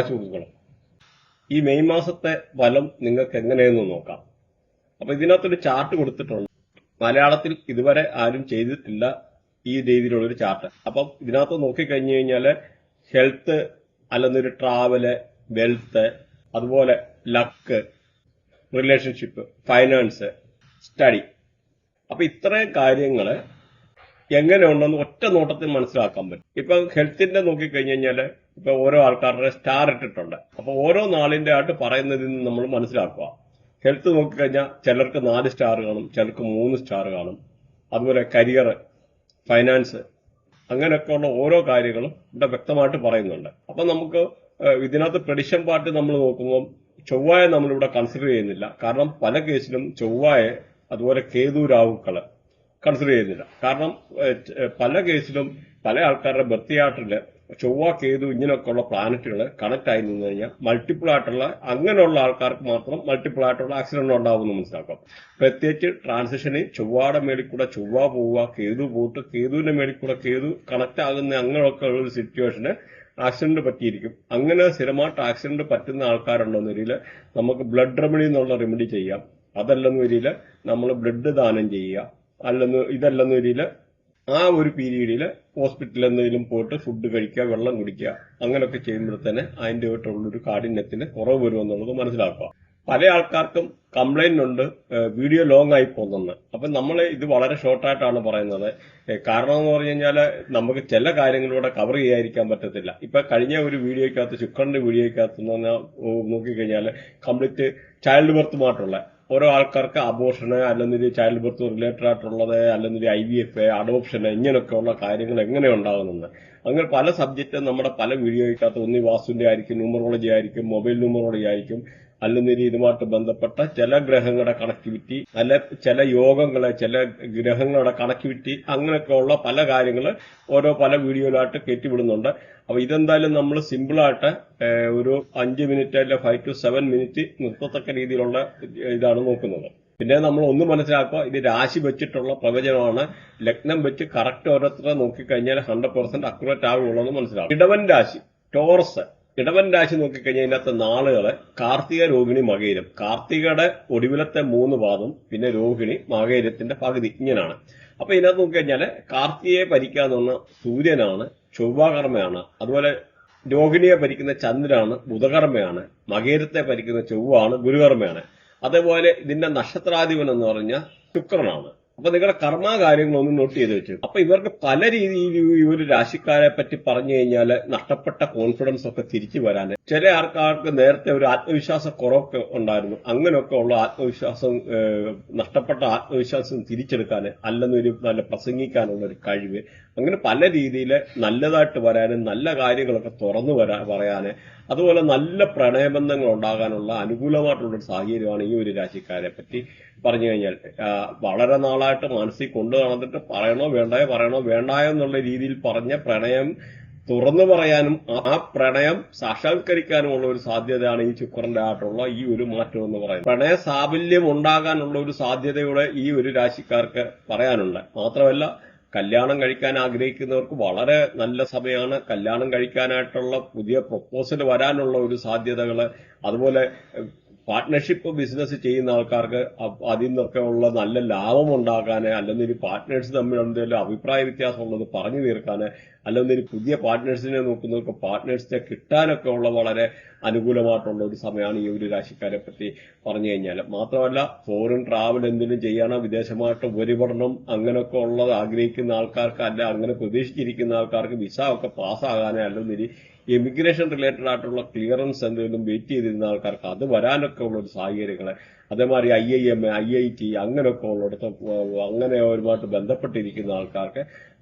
സുഹൃത്തുക്കളും, ഈ മെയ് മാസത്തെ ഫലം നിങ്ങൾക്ക് എങ്ങനെയെന്ന് നോക്കാം. അപ്പൊ ഇതിനകത്തൊരു ചാർട്ട് കൊടുത്തിട്ടുണ്ട്. മലയാളത്തിൽ ഇതുവരെ ആരും ചെയ്തിട്ടില്ല ഈ രീതിയിലുള്ളൊരു ചാർട്ട്. അപ്പം ഇതിനകത്ത് നോക്കിക്കഴിഞ്ഞു കഴിഞ്ഞാല് ഹെൽത്ത്, അല്ലെന്നൊരു ട്രാവല്, വെൽത്ത്, അതുപോലെ ലക്ക്, റിലേഷൻഷിപ്പ്, ഫൈനാൻസ്, സ്റ്റഡി. അപ്പൊ ഇത്രയും കാര്യങ്ങള് എങ്ങനെയുണ്ടെന്ന് ഒറ്റ നോട്ടത്തിൽ മനസ്സിലാക്കാൻ പറ്റും. ഇപ്പൊ ഹെൽത്തിന്റെ നോക്കിക്കഴിഞ്ഞു കഴിഞ്ഞാല് ഇപ്പൊ ഓരോ ആൾക്കാരുടെ സ്റ്റാർ ഇട്ടിട്ടുണ്ട്. അപ്പൊ ഓരോ നാളിന്റെ ആയിട്ട് പറയുന്നതിൽ നിന്ന് നമ്മൾ മനസ്സിലാക്കുക. ഹെൽത്ത് നോക്കിക്കഴിഞ്ഞാൽ ചിലർക്ക് 4 സ്റ്റാർ കാണും, ചിലർക്ക് 3 സ്റ്റാർ കാണും. അതുപോലെ കരിയർ, ഫൈനാൻസ്, അങ്ങനെയൊക്കെയുള്ള ഓരോ കാര്യങ്ങളും ഇവിടെ വ്യക്തമായിട്ട് പറയുന്നുണ്ട്. അപ്പൊ നമുക്ക് ഇതിനകത്ത് പ്രഡിക്ഷൻ പാർട്ട് നമ്മൾ നോക്കുമ്പോൾ ചൊവ്വായെ നമ്മളിവിടെ കൺസിഡർ ചെയ്യുന്നില്ല. കാരണം പല കേസിലും ചൊവ്വായെ, അതുപോലെ കേതു, രാഹുക്കള് കൺസിഡർ ചെയ്യുന്നില്ല. കാരണം പല കേസിലും പല ആൾക്കാരുടെ ബർത്ത് ചാർട്ടില് ചൊവ്വ, കേതു ഇങ്ങനെയൊക്കെയുള്ള പ്ലാനറ്റുകൾ കണക്ട് ആയി നിന്ന് കഴിഞ്ഞാൽ മൾട്ടിപ്പിൾ ആയിട്ടുള്ള, അങ്ങനെയുള്ള ആൾക്കാർക്ക് മാത്രം മൾട്ടിപ്പിൾ ആയിട്ടുള്ള ആക്സിഡന്റ് ഉണ്ടാവുമെന്ന് മനസ്സിലാക്കാം. പ്രത്യേകിച്ച് ട്രാൻസിഷനിൽ ചൊവ്വയുടെ മേളിൽ കൂടെ ചൊവ്വ പോവുക, കേതു പോയിട്ട് കേതുവിന്റെ മേളിൽ കൂടെ കേതു കണക്ട് ആകുന്ന അങ്ങനെയൊക്കെ ഉള്ള ഒരു സിറ്റുവേഷന് ആക്സിഡന്റ് പറ്റിയിരിക്കും. അങ്ങനെ സ്ഥിരമായിട്ട് ആക്സിഡന്റ് പറ്റുന്ന ആൾക്കാരുണ്ടെന്ന രീതിയിൽ നമുക്ക് ബ്ലഡ് റെമഡി എന്നുള്ള റെമഡി ചെയ്യാം. അതല്ലെന്ന രീതിയിൽ നമ്മൾ ബ്ലഡ് ദാനം ചെയ്യുക. ഇതല്ലെന്ന രീതിയിൽ ആ ഒരു പീരീഡിൽ ഹോസ്പിറ്റലിൽ എന്തെങ്കിലും പോയിട്ട് ഫുഡ് കഴിക്കുക, വെള്ളം കുടിക്കുക, അങ്ങനെയൊക്കെ ചെയ്യുമ്പോൾ തന്നെ അതിന്റെ ആയിട്ടുള്ളൊരു കാഠിന്യത്തിന് കുറവ് വരുമെന്നുള്ളത് മനസ്സിലാക്കുക. പല ആൾക്കാർക്കും കംപ്ലൈന്റ് ഉണ്ട് വീഡിയോ ലോങ് ആയി പോകുന്നെന്ന്. അപ്പൊ നമ്മൾ ഇത് വളരെ ഷോർട്ടായിട്ടാണ് പറയുന്നത്. കാരണം എന്ന് പറഞ്ഞു കഴിഞ്ഞാൽ നമുക്ക് ചില കാര്യങ്ങളിലൂടെ കവർ ചെയ്യാതിരിക്കാൻ പറ്റത്തില്ല. ഇപ്പൊ കഴിഞ്ഞ ഒരു വീഡിയോയ്ക്കകത്ത്, ശുക്രന്റെ വീഡിയോയ്ക്കകത്ത് നോക്കിക്കഴിഞ്ഞാൽ കംപ്ലീറ്റ് ചൈൽഡ് ബർത്തുമായിട്ടുള്ള ഓരോ ആൾക്കാർക്ക് അബോർഷന്, അല്ലെങ്കിൽ ചൈൽഡ് ബർത്ത് റിലേറ്റഡ് ആയിട്ടുള്ളത്, അല്ലെങ്കിൽ IVF, അഡോപ്ഷന്, ഇങ്ങനെയൊക്കെയുള്ള കാര്യങ്ങൾ എങ്ങനെ ഉണ്ടാകുന്നത്, അങ്ങനെ പല സബ്ജക്റ്റും നമ്മുടെ പല വീഡിയോയ്ക്കകത്ത് ഒന്നി വാസ്തുവിന്റെ ആയിരിക്കും, ന്യൂമറോളജി ആയിരിക്കും, മൊബൈൽ ന്യൂമറോളജി ആയിരിക്കും, അല്ലെങ്കിൽ ഇതുമായിട്ട് ബന്ധപ്പെട്ട ചില ഗ്രഹങ്ങളുടെ കണക്ടിവിറ്റി, അല്ലെ ചില യോഗങ്ങളെ, ചില ഗ്രഹങ്ങളുടെ കണക്ടിവിറ്റി, അങ്ങനെയൊക്കെയുള്ള പല കാര്യങ്ങൾ ഓരോ പല വീഡിയോയിലായിട്ട് കയറ്റിവിടുന്നുണ്ട്. അപ്പൊ ഇതെന്തായാലും നമ്മൾ സിമ്പിളായിട്ട് ഒരു 5 മിനിറ്റ് അല്ലെ 5 to 7 മിനിറ്റ് നിർത്തത്തക്ക രീതിയിലുള്ള ഇതാണ് നോക്കുന്നത്. പിന്നെ നമ്മൾ ഒന്ന് മനസ്സിലാക്കുക, ഇത് രാശി വെച്ചിട്ടുള്ള പ്രവചനമാണ്. ലഗ്നം വെച്ച് കറക്റ്റ് ഓരോരുത്തരെ നോക്കിക്കഴിഞ്ഞാൽ 100% അക്യുറേറ്റ് ആകുള്ളൂ എന്ന് മനസ്സിലാവും. ഇടവൻ രാശി, ടോറസ്. ഇടവൻ രാശി നോക്കിക്കഴിഞ്ഞാൽ ഇതിനകത്ത് നാളുകള് കാർത്തിക, രോഹിണി, മകയിരം. കാർത്തികയുടെ ഒടുവിലത്തെ 3 പാദം, പിന്നെ രോഹിണി, മകയിരത്തിന്റെ പകുതി, ഇങ്ങനെയാണ്. അപ്പൊ ഇതിനകത്ത് നോക്കിക്കഴിഞ്ഞാല് കാർത്തികയെ ഭരിക്കാവുന്ന സൂര്യനാണ്, ചൊവ്വാകർമ്മയാണ്. അതുപോലെ രോഹിണിയെ ഭരിക്കുന്ന ചന്ദ്രനാണ്, ബുധകർമ്മയാണ്. മകയിരത്തെ ഭരിക്കുന്ന ചൊവ്വാണ്, ഗുരുകർമ്മയാണ്. അതേപോലെ ഇതിന്റെ നക്ഷത്രാധിപൻ എന്ന് പറഞ്ഞാൽ ശുക്രനാണ്. അപ്പൊ നിങ്ങളുടെ കർമ്മകാര്യങ്ങളൊന്നും നോട്ട് ചെയ്ത് വെച്ചു. അപ്പൊ ഇവർക്ക് പല രീതിയിൽ ഈ ഒരു രാശിക്കാരെ പറ്റി പറഞ്ഞു കഴിഞ്ഞാൽ നഷ്ടപ്പെട്ട കോൺഫിഡൻസ് ഒക്കെ തിരിച്ചു വരാൻ, ചില ആൾക്കാർക്ക് നേരത്തെ ഒരു ആത്മവിശ്വാസ കുറവൊക്കെ ഉണ്ടായിരുന്നു. അങ്ങനെയൊക്കെ ഉള്ള ആത്മവിശ്വാസം, നഷ്ടപ്പെട്ട ആത്മവിശ്വാസം തിരിച്ചെടുക്കാൻ, അല്ലെന്നൊരു നല്ല പ്രസംഗിക്കാനുള്ള ഒരു കഴിവ്, അങ്ങനെ പല രീതിയിൽ നല്ലതായിട്ട് വരാനും നല്ല കാര്യങ്ങളൊക്കെ തുറന്നു പറയാന്, അതുപോലെ നല്ല പ്രണയബന്ധങ്ങൾ ഉണ്ടാകാനുള്ള അനുകൂലമായിട്ടുള്ളൊരു സാഹചര്യമാണ് ഈ ഒരു രാശിക്കാരെ പറ്റി പറഞ്ഞു കഴിഞ്ഞാൽ. വളരെ നാളായിട്ട് മനസ്സിൽ കൊണ്ടു നടന്നിട്ട് പറയണോ വേണ്ടായോ എന്നുള്ള രീതിയിൽ പറഞ്ഞ പ്രണയം തുറന്നു പറയാനും ആ പ്രണയം സാക്ഷാത്കരിക്കാനുമുള്ള ഒരു സാധ്യതയാണ് ഈ ശുക്രന്റെ ആയിട്ടുള്ള ഈ ഒരു മാറ്റം എന്ന് പറയുന്നത്. പ്രണയ സാഫല്യം ഉണ്ടാകാനുള്ള ഒരു സാധ്യതയുടെ ഈ ഒരു രാശിക്കാർക്ക് പറയാനുണ്ട്. മാത്രമല്ല, കല്യാണം കഴിക്കാൻ ആഗ്രഹിക്കുന്നവർക്ക് വളരെ നല്ല സമയമാണ്. കല്യാണം കഴിക്കാനായിട്ടുള്ള പുതിയ പ്രൊപ്പോസൽ വരാനുള്ള ഒരു സാധ്യതകള്, അതുപോലെ പാർട്ട്ണർഷിപ്പ് ബിസിനസ് ചെയ്യുന്ന ആൾക്കാർക്ക് അതിൽ നിന്നൊക്കെ ഉള്ള നല്ല ലാഭം ഉണ്ടാക്കാന്, അല്ലെങ്കിൽ പാർട്ട്നേഴ്സ് തമ്മിൽ എന്തെങ്കിലും അഭിപ്രായ വ്യത്യാസം ഉള്ളത് പറഞ്ഞു തീർക്കാന്, അല്ലെങ്കിൽ പുതിയ പാർട്ട്നേഴ്സിനെ നോക്കുന്നവർക്ക് പാർട്ട്നേഴ്സിനെ കിട്ടാനൊക്കെ ഉള്ള വളരെ അനുകൂലമായിട്ടുള്ള ഒരു സമയമാണ് ഈ ഒരു രാശിക്കാരെ പറ്റി പറഞ്ഞു കഴിഞ്ഞാൽ. മാത്രമല്ല, ഫോറിൻ ട്രാവൽ എന്തെങ്കിലും ചെയ്യാനോ, വിദേശമായിട്ട് ഉപരിപഠനം അങ്ങനെയൊക്കെ ഉള്ളത് ആഗ്രഹിക്കുന്ന ആൾക്കാർക്ക്, അല്ല അങ്ങനെ പ്രതീക്ഷിച്ചിരിക്കുന്ന ആൾക്കാർക്ക് വിസ ഒക്കെ പാസ്സാകാനോ, അല്ലെങ്കിൽ ഇമിഗ്രേഷൻ റിലേറ്റഡ് ആയിട്ടുള്ള ക്ലിയറൻസ് എന്തെങ്കിലും വെയിറ്റ് ചെയ്തിരുന്ന ആൾക്കാർക്ക് അത് വരാനൊക്കെ ഉള്ള ഒരു സാഹചര്യങ്ങള്, അതേമാതിരി IIM, IIT അങ്ങനെയൊക്കെ ഉള്ളിടത്ത് അങ്ങനെ ഒരുമായിട്ട് ബന്ധപ്പെട്ടിരിക്കുന്ന ആൾക്കാർക്ക്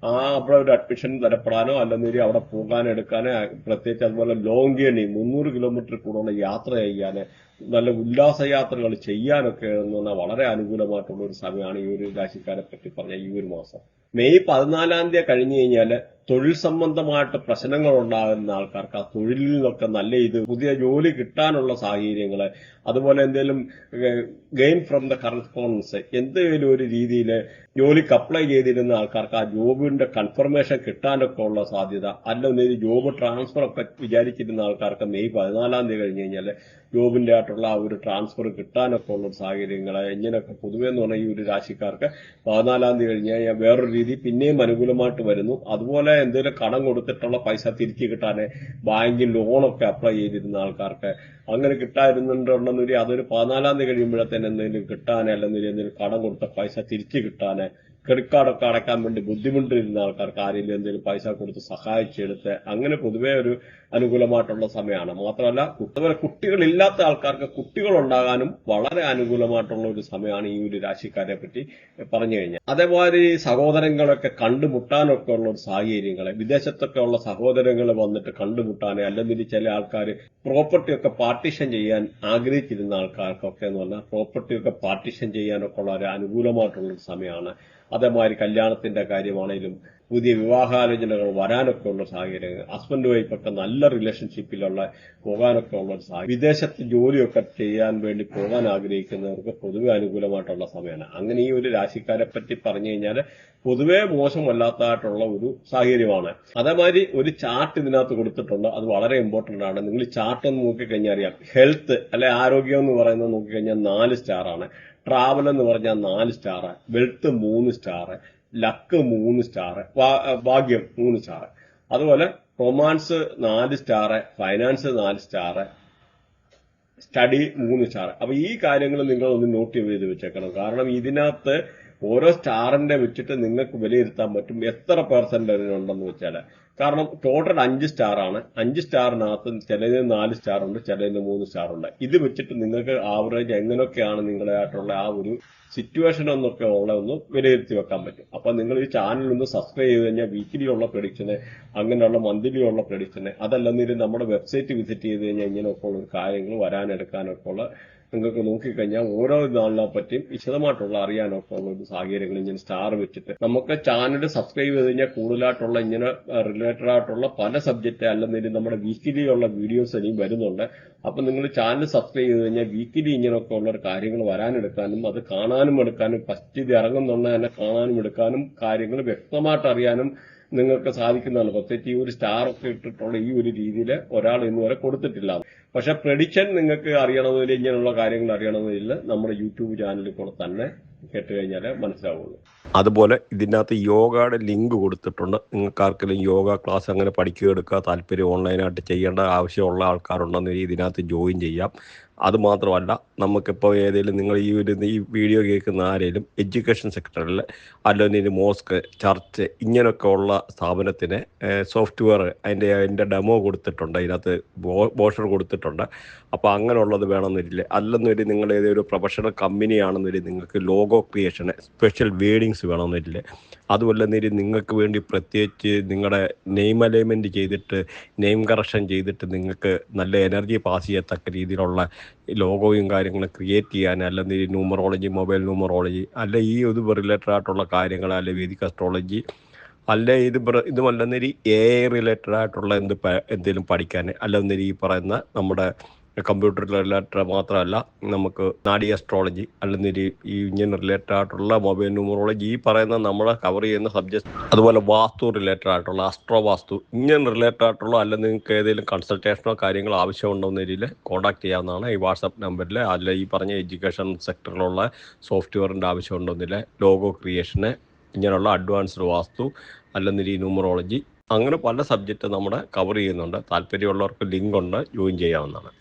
അവിടെ ഒരു അഡ്മിഷൻ തരപ്പെടാനോ, അല്ലെങ്കിൽ അവിടെ പോകാനോ എടുക്കാനോ, പ്രത്യേകിച്ച് അതുപോലെ ലോങ് ജേർണി 300 കിലോമീറ്റർ കൂടുതലുള്ള യാത്ര ചെയ്യാന്, നല്ല ഉല്ലാസയാത്രകൾ ചെയ്യാനൊക്കെ എന്ന് പറഞ്ഞാൽ വളരെ അനുകൂലമായിട്ടുള്ള ഒരു സമയമാണ് ഈ ഒരു രാശിക്കാരെ പറ്റി പറഞ്ഞ ഈ ഒരു മാസം. മെയ് 14 തീയതി കഴിഞ്ഞു കഴിഞ്ഞാല് തൊഴിൽ സംബന്ധമായിട്ട് പ്രശ്നങ്ങൾ ഉണ്ടാകുന്ന ആൾക്കാർക്ക് ആ തൊഴിലിൽ നിന്നൊക്കെ നല്ല പുതിയ ജോലി കിട്ടാനുള്ള സാഹചര്യങ്ങള്, അതുപോലെ എന്തെങ്കിലും ഗെയിൻ ഫ്രം ദ കറസ്പോണ്ടൻസ്, എന്തെങ്കിലും ഒരു രീതിയിൽ ജോലിക്ക് അപ്ലൈ ചെയ്തിരുന്ന ആൾക്കാർക്ക് ആ ജോബിന്റെ കൺഫർമേഷൻ കിട്ടാനൊക്കെ ഉള്ള സാധ്യത, അല്ലെങ്കിൽ ജോബ് ട്രാൻസ്ഫർ ഒക്കെ വിചാരിച്ചിരുന്ന ആൾക്കാർക്ക് മെയ് 14 കഴിഞ്ഞ് കഴിഞ്ഞാൽ ജോബിന്റെ ആയിട്ടുള്ള ആ ഒരു ട്രാൻസ്ഫർ കിട്ടാനൊക്കെ ഉള്ള സാഹചര്യങ്ങൾ ഇങ്ങനെയൊക്കെ പൊതുവെ എന്ന് പറഞ്ഞാൽ ഈ ഒരു രാശിക്കാർക്ക് 14 കഴിഞ്ഞ് കഴിഞ്ഞാൽ വേറൊരു രീതി പിന്നെയും അനുകൂലമായിട്ട് വരുന്നു. അതുപോലെ എന്തെങ്കിലും കടം കൊടുത്തിട്ടുള്ള പൈസ തിരിച്ചു കിട്ടാൻ ബാങ്കിൽ ലോണൊക്കെ അപ്ലൈ ചെയ്തിരുന്ന ആൾക്കാർക്ക് അങ്ങനെ കിട്ടാതിരുന്നുണ്ടെന്നൊരു അതൊരു 14 കഴിയുമ്പോഴത്തേന് എന്തെങ്കിലും കിട്ടാൻ, അല്ലെങ്കിൽ എന്തെങ്കിലും കടം കൊടുത്ത പൈസ തിരിച്ചു കിട്ടാൻ, ക്രെഡിറ്റ് കാർഡൊക്കെ അടയ്ക്കാൻ വേണ്ടി ബുദ്ധിമുട്ടിരുന്ന ആൾക്കാർക്ക് ആരെങ്കിലും എന്തെങ്കിലും പൈസ കൊടുത്ത് സഹായിച്ചെടുത്ത് അങ്ങനെ പൊതുവേ ഒരു അനുകൂലമായിട്ടുള്ള സമയമാണ്. മാത്രമല്ല അതുപോലെ കുട്ടികളില്ലാത്ത ആൾക്കാർക്ക് കുട്ടികൾ ഉണ്ടാകാനും വളരെ അനുകൂലമായിട്ടുള്ള ഒരു സമയമാണ് ഈ ഒരു രാശിക്കാരെ പറ്റി പറഞ്ഞു കഴിഞ്ഞാൽ. അതേപോലെ ഈ സഹോദരങ്ങളൊക്കെ കണ്ടുമുട്ടാനൊക്കെ ഉള്ള ഒരു സാഹചര്യങ്ങളെ, വിദേശത്തൊക്കെ ഉള്ള സഹോദരങ്ങൾ വന്നിട്ട് കണ്ടുമുട്ടാനെ, അല്ലെങ്കിൽ ചില ആൾക്കാർ പ്രോപ്പർട്ടി ഒക്കെ പാർട്ടീഷൻ ചെയ്യാൻ ആഗ്രഹിച്ചിരുന്ന ആൾക്കാർക്കൊക്കെ എന്ന് പറഞ്ഞാൽ പ്രോപ്പർട്ടി ഒക്കെ പാർട്ടീഷൻ ചെയ്യാനൊക്കെ ഉള്ള ഒരു അനുകൂലമായിട്ടുള്ള ഒരു സമയമാണ്. അതേമാതിരി കല്യാണത്തിന്റെ കാര്യമാണെങ്കിലും പുതിയ വിവാഹാലോചനകൾ വരാനൊക്കെ ഉള്ള സാഹചര്യങ്ങൾ, ഹസ്ബൻഡ് വൈഫൊക്കെ നല്ല റിലേഷൻഷിപ്പിലുള്ള പോകാനൊക്കെ ഉള്ള ഒരു സാഹചര്യം, വിദേശത്ത് ജോലിയൊക്കെ ചെയ്യാൻ വേണ്ടി പോകാൻ ആഗ്രഹിക്കുന്നവർക്ക് പൊതുവെ അനുകൂലമായിട്ടുള്ള സമയമാണ്. അങ്ങനെ ഈ ഒരു രാശിക്കാരെ പറ്റി പറഞ്ഞു കഴിഞ്ഞാൽ പൊതുവെ മോശമല്ലാത്തതായിട്ടുള്ള ഒരു സാഹചര്യമാണ്. അതേമാതിരി ഒരു ചാർട്ട് ഇതിനകത്ത് കൊടുത്തിട്ടുണ്ട്, അത് വളരെ ഇമ്പോർട്ടന്റ് ആണ്. നിങ്ങൾ ഈ ചാർട്ട് ഒന്ന് നോക്കിക്കഴിഞ്ഞാൽ അറിയാം. ഹെൽത്ത് അല്ലെ ആരോഗ്യം എന്ന് പറയുന്നത് നോക്കിക്കഴിഞ്ഞാൽ 4 സ്റ്റാറാണ്. ട്രാവൽ എന്ന് പറഞ്ഞാൽ 4 star, wealth 3 star, luck 3 star, ഭാഗ്യം 3 സ്റ്റാർ. അതുപോലെ romance 4 star, finance 4 star, study 3 star. അപ്പൊ ഈ കാര്യങ്ങൾ നിങ്ങൾ ഒന്ന് നോട്ട് ചെയ്ത് വെച്ചേക്കണം. കാരണം ഇതിനകത്ത് ഓരോ സ്റ്റാറിന്റെ വെച്ചിട്ട് നിങ്ങൾക്ക് വിലയിരുത്താൻ പറ്റും എത്ര പെർസെന്റേജ് ഉണ്ടെന്ന് വെച്ചാൽ. കാരണം ടോട്ടൽ 5 സ്റ്റാർ ആണ്. 5 സ്റ്റാറിനകത്ത് ചിലതിന് 4 സ്റ്റാർ ഉണ്ട്, ചിലതിന് 3 സ്റ്റാർ ഉണ്ട്. ഇത് വെച്ചിട്ട് നിങ്ങൾക്ക് ആവറേജ് എങ്ങനെയൊക്കെയാണ് നിങ്ങളായിട്ടുള്ള ആ ഒരു സിറ്റുവേഷൻ എന്നൊക്കെ ഒന്ന് വിലയിരുത്തി വെക്കാൻ പറ്റും. അപ്പൊ നിങ്ങൾ ഈ ചാനൽ ഒന്ന് സബ്സ്ക്രൈബ് ചെയ്ത് കഴിഞ്ഞാൽ വീക്കിലി ഉള്ള പ്രഡിക്ഷന്, അങ്ങനെയുള്ള മന്ത്ലി ഉള്ള പ്രഡിക്ഷന്, അതല്ലെന്നിട്ട് നമ്മുടെ വെബ്സൈറ്റ് വിസിറ്റ് ചെയ്ത് കഴിഞ്ഞാൽ ഇങ്ങനെയൊക്കെ ഉള്ള കാര്യങ്ങൾ വരാനെടുക്കാനൊക്കെ ഉള്ള നിങ്ങൾക്ക് നോക്കിക്കഴിഞ്ഞാൽ ഓരോ നാളിനെ പറ്റിയും വിശദമായിട്ടുള്ള അറിയാനൊക്കെ ഉള്ള ഒരു സാഹചര്യങ്ങൾ ഇങ്ങനെ സ്റ്റാർ വെച്ചിട്ട് നമുക്ക് ചാനൽ സബ്സ്ക്രൈബ് ചെയ്ത് കഴിഞ്ഞാൽ കൂടുതലായിട്ടുള്ള ഇങ്ങനെ റിലേറ്റഡ് ആയിട്ടുള്ള പല സബ്ജക്റ്റ് അല്ലെന്നിട്ട് നമ്മുടെ വീക്കിലി ഉള്ള വീഡിയോസ് ഇനിയും വരുന്നുണ്ട്. അപ്പൊ നിങ്ങൾ ചാനൽ സബ്സ്ക്രൈബ് ചെയ്ത് കഴിഞ്ഞാൽ വീക്കിലി ഇങ്ങനെയൊക്കെ ഉള്ള കാര്യങ്ങൾ വരാനെടുക്കാനും അത് കാണാനും എടുക്കാനും ഫസ്റ്റ് ഇത് ഇറങ്ങുന്നുണ്ട് തന്നെ കാണാനും എടുക്കാനും കാര്യങ്ങൾ വ്യക്തമായിട്ട് അറിയാനും നിങ്ങൾക്ക് സാധിക്കുന്നതാണ്. പ്രത്യേകിച്ച് ഈ ഒരു സ്റ്റാർ ഒക്കെ ഇട്ടിട്ടുള്ള ഈ ഒരു രീതിയിൽ ഒരാൾ ഇന്നുവരെ കൊടുത്തിട്ടില്ല. പക്ഷെ പ്രഡിക്ഷൻ നിങ്ങൾക്ക് അറിയണമെന്നില്ല, ഇങ്ങനെയുള്ള കാര്യങ്ങൾ അറിയണമെന്നില്ല, നമ്മുടെ യൂട്യൂബ് ചാനലിൽ കൂടെ തന്നെ കേട്ട് കഴിഞ്ഞാൽ മനസ്സിലാവുള്ളൂ. അതുപോലെ ഇതിനകത്ത് യോഗയുടെ ലിങ്ക് കൊടുത്തിട്ടുണ്ട്. നിങ്ങൾക്ക് ആർക്കെങ്കിലും യോഗ ക്ലാസ് അങ്ങനെ പഠിക്കുക എടുക്കുക താല്പര്യം ഓൺലൈനായിട്ട് ചെയ്യേണ്ട ആവശ്യമുള്ള ആൾക്കാരുണ്ടെന്ന് ഇതിനകത്ത് ജോയിൻ ചെയ്യാം. അതുമാത്രമല്ല നമുക്കിപ്പോൾ ഏതെങ്കിലും നിങ്ങൾ ഈ വീഡിയോ കേൾക്കുന്ന ആരെങ്കിലും എഡ്യൂക്കേഷൻ സെക്ടറിൽ അല്ലെങ്കിൽ മോസ്ക്, ചർച്ച് ഇങ്ങനെയൊക്കെ ഉള്ള സ്ഥാപനത്തിന് സോഫ്റ്റ്വെയർ അതിൻ്റെ ഡെമോ കൊടുത്തിട്ടുണ്ട്, അതിനകത്ത് ബോഷർ കൊടുത്തിട്ടുണ്ട്. അപ്പോൾ അങ്ങനെയുള്ളത് വേണമെന്നില്ല. അല്ലെന്നൊരു നിങ്ങൾ ഏതൊരു പ്രൊഫഷണൽ കമ്പനിയാണെന്നൊരു നിങ്ങൾക്ക് ലോഗോ ക്രിയേഷന് സ്പെഷ്യൽ വേർഡിങ്സ് വേണമെന്നില്ല. അതുമല്ലെന്നൊരു നിങ്ങൾക്ക് വേണ്ടി പ്രത്യേകിച്ച് നിങ്ങളുടെ നെയിം അലൈൻമെൻറ്റ് ചെയ്തിട്ട് നെയിം കറക്ഷൻ ചെയ്തിട്ട് നിങ്ങൾക്ക് നല്ല എനർജി പാസ് ചെയ്യത്തക്ക രീതിയിലുള്ള ലോഗോയും കാര്യങ്ങളും ക്രിയേറ്റ് ചെയ്യാൻ, അല്ലെങ്കിൽ ന്യൂമറോളജി, മൊബൈൽ ന്യൂമറോളജി, അല്ല ഈ ഇത് റിലേറ്റഡ് ആയിട്ടുള്ള കാര്യങ്ങൾ, അല്ലെ വേദിക് അസ്ട്രോളജി, അല്ലെ ഇതുമല്ലെന്നൊരു AI റിലേറ്റഡ് ആയിട്ടുള്ള എന്തെങ്കിലും പഠിക്കാൻ, അല്ലെന്നൊരു ഈ പറയുന്ന നമ്മുടെ കമ്പ്യൂട്ടർ റിലേറ്റഡ് മാത്രമല്ല നമുക്ക് നാഡി അസ്ട്രോളജി, അല്ലെങ്കിൽ ഈ ഇങ്ങനെ റിലേറ്റഡ് ആയിട്ടുള്ള മൊബൈൽ ന്യൂമറോളജി, ഈ പറയുന്ന നമ്മളെ കവർ ചെയ്യുന്ന സബ്ജക്ട്, അതുപോലെ വാസ്തു റിലേറ്റഡ് ആയിട്ടുള്ള അസ്ട്രോ വാസ്തു ഇങ്ങനെ റിലേറ്റഡ് ആയിട്ടുള്ള, അല്ലെങ്കിൽ നിങ്ങൾക്ക് ഏതെങ്കിലും കൺസൾട്ടേഷനോ കാര്യങ്ങളോ ആവശ്യമുണ്ടെന്ന രീതിയിൽ കോൺടാക്ട് ചെയ്യാവുന്നതാണ് ഈ വാട്സപ്പ് നമ്പറിൽ. അല്ല ഈ പറഞ്ഞ എഡ്യൂക്കേഷൻ സെക്ടറിലുള്ള സോഫ്റ്റ്വെയറിൻ്റെ ആവശ്യമുണ്ടെന്നില്ല, ലോഗോ ക്രിയേഷന്, ഇങ്ങനെയുള്ള അഡ്വാൻസ്ഡ് വാസ്തു, അല്ലെങ്കിൽ ഈ ന്യൂമറോളജി, അങ്ങനെ പല സബ്ജക്റ്റ് നമ്മുടെ കവർ ചെയ്യുന്നുണ്ട്. താല്പര്യമുള്ളവർക്ക് ലിങ്ക് ഉണ്ട്, ജോയിൻ ചെയ്യാവുന്നതാണ്.